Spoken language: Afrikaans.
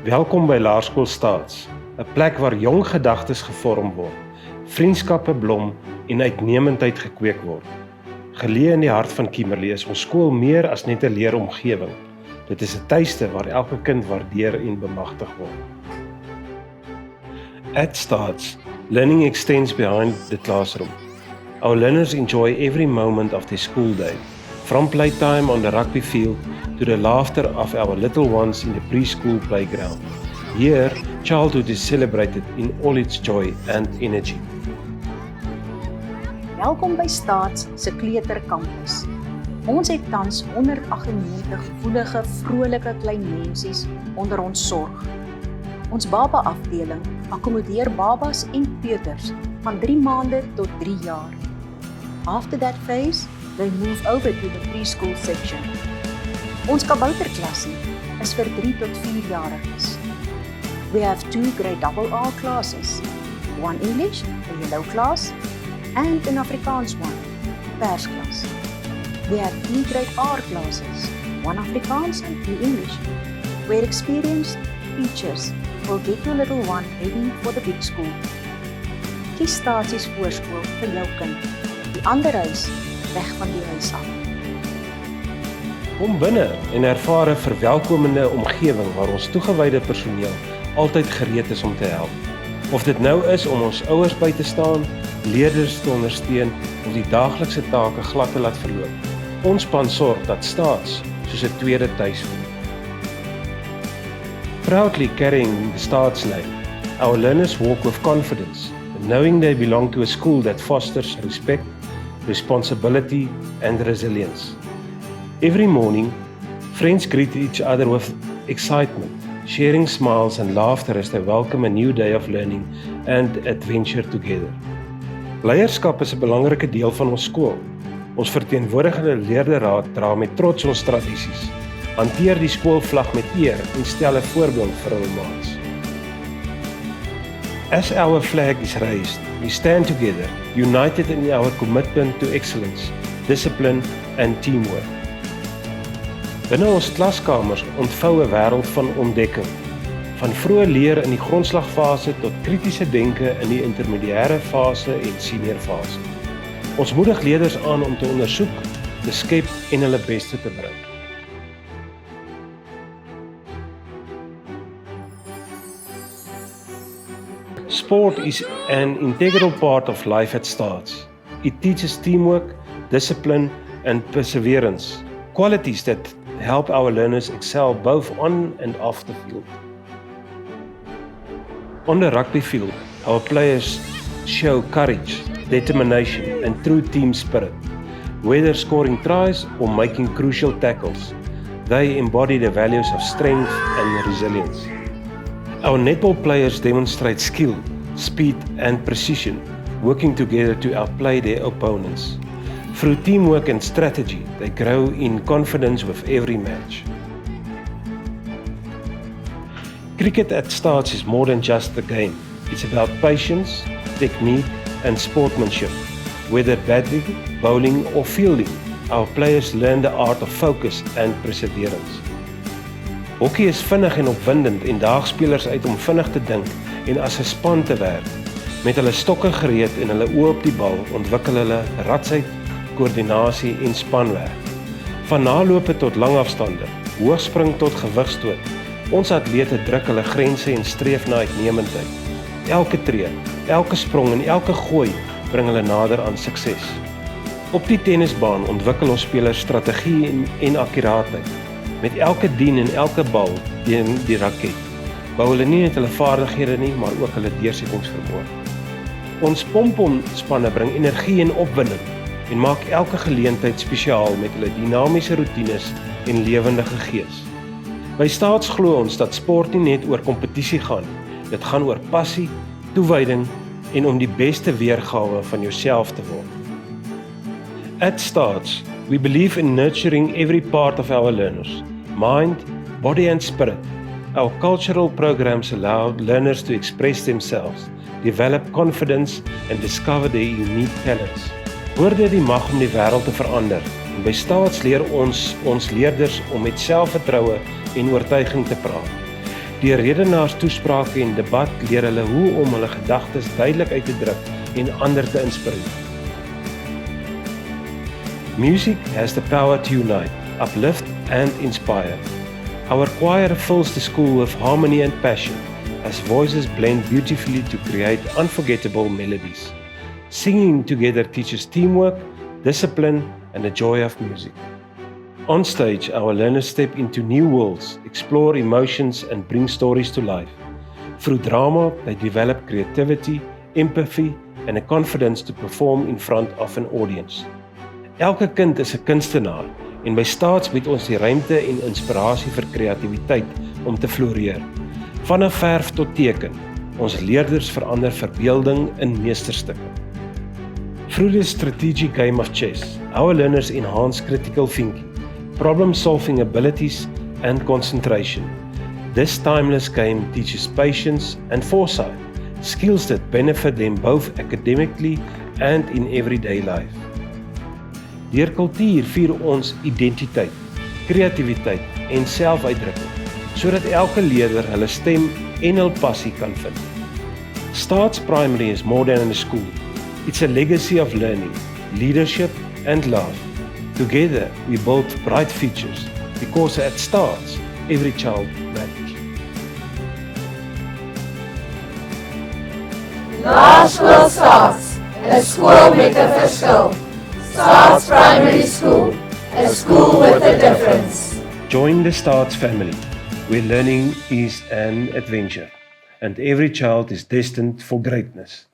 Welkom by Laerskool Staats, 'n plek waar jong gedagtes gevorm word, vriendskappe blom en uitnemendheid gekweek word. Geleë in die hart van Kimberley is ons skool meer as net 'n leeromgewing. Dit is 'n tuiste waar elke kind waardeer en bemagtig word. At Staats, learning extends behind the classroom. Our learners enjoy every moment of their school day, from playtime on the rugby field to the laughter of our little ones in the preschool playground. Here, childhood is celebrated in all its joy and energy. Welkom by Staats se kleuterkampus. Ons het tans 198 woelige, vrolike klein mensies onder ons sorg. Ons baba-afdeling akkommodeer babas en peuters van 3 maande tot 3 jaar. After that phase, they move over to the preschool section. Ons kabouterklassie is vir 3 tot 4-jariges. We have 2 grade AA classes, one English, a yellow class, and an Afrikaans one, pers klas. We have 3 grade R classes, one Afrikaans and 2 English, where experienced teachers will get your little one ready for the big school. Kies Staatsies voorskool vir jou kind, die ander huis weg van die huis af. Kom binne en ervaar 'n verwelkomende omgewing waar ons toegewyde personeel altyd gereed is om te help. Of dit nou is om ons ouers by te staan, leerders te ondersteun of die daaglikse take glad te laat verloop. Ons span sorg dat Staats soos 'n tweede tuis voel. Proudly carrying the Staats name, our learners walk with confidence, knowing they belong to a school that fosters respect, responsibility, and resilience. Every morning, friends greet each other with excitement, sharing smiles and laughter as they welcome a new day of learning and adventure together. Leierskap is 'n belangrike deel van ons skool. Ons verteenwoordigende leerderraad dra met trots ons tradisies, hanteer die skoolvlag met eer en stel 'n voorbeeld vir hul maats. As our flag is raised, we stand together, united in our commitment to excellence, discipline and teamwork. Binne ons klaskamers ontvou 'n wêreld van ontdekking, van vroeë leer in die grondslagfase tot kritiese denke in die intermediêre fase en senior fase. Ons moedig leerders aan om te ondersoek, te skep en hulle beste te bring. Sport is an integral part of life at Staats. It teaches teamwork, discipline, and perseverance, qualities that help our learners excel both on and off the field. On the rugby field, our players show courage, determination, and true team spirit. Whether scoring tries or making crucial tackles, they embody the values of strength and resilience. Our netball players demonstrate skill, speed, and precision, working together to outplay their opponents. Through teamwork and strategy, they grow in confidence with every match. Cricket at Staats is more than just a game. It's about patience, technique, and sportsmanship. Whether batting, bowling, or fielding, our players learn the art of focus and perseverance. Hockey is vinnig en opwindend en daag spelers uit om vinnig te dink en as 'n span te werk. Met hulle stokke gereed en hulle oë op die bal, ontwikkel hulle ratsheid, koördinasie en spanwerk. Van nalope tot langafstande, hoogspring tot gewigstoot. Ons atlete druk hulle grense en streef na uitnemendheid. Elke tree, elke sprong en elke gooi bring hulle nader aan sukses. Op die tennisbaan ontwikkel ons spelers strategie en akkuraatheid. Met elke dien en elke bal teen die raket, bou hulle nie net hulle vaardighede nie, maar ook hulle deursettingsvermoë. Ons pompom-spanne bring energie en opwinding en maak elke geleentheid spesiaal met hulle dinamiese roetines en lewendige gees. By Staats glo ons dat sport nie net oor kompetisie gaan, dit gaan oor passie, toewyding en om die beste weergawe van jouself te word. At Staats, we believe in nurturing every part of our learners, mind, body and spirit. Our cultural programs allow learners to express themselves, develop confidence and discover their unique talents. Hoor dit die mag om die wêreld te verander. En by Staats leer ons leerders om met selfvertroue en oortuiging te praat. Deur redenaars toesprake en debat leer hulle hoe om hulle gedagtes duidelik uit te druk en ander te inspireer. Music has the power to unite, uplift and inspire. Our choir fills the school with harmony and passion as voices blend beautifully to create unforgettable melodies. Singing together teaches teamwork, discipline and the joy of music. On stage, our learners step into new worlds, explore emotions and bring stories to life. Through drama, they develop creativity, empathy and a confidence to perform in front of an audience. Elke kind is 'n kunstenaar en by Staats bied ons die ruimte en inspirasie vir kreatiwiteit om te floreer. Vanaf verf tot teken, ons leerders verander verbeelding in meesterstukke. Through the strategic game of chess, our learners enhance critical thinking, problem-solving abilities and concentration. This timeless game teaches patience and foresight, skills that benefit them both academically and in everyday life. Deur kultuur vier ons identiteit, kreatiwiteit en selfuitdrukking, sodat elke leerder hulle stem en hul passie kan vind. Staats Primary is more than a school. It's a legacy of learning, leadership and love. Together we build bright futures because at Staats, every child matters. Laerskool Staats, 'n skool met 'n verskil. Staats Primary School, a school with a difference. Join the Staats family, where learning is an adventure, and every child is destined for greatness.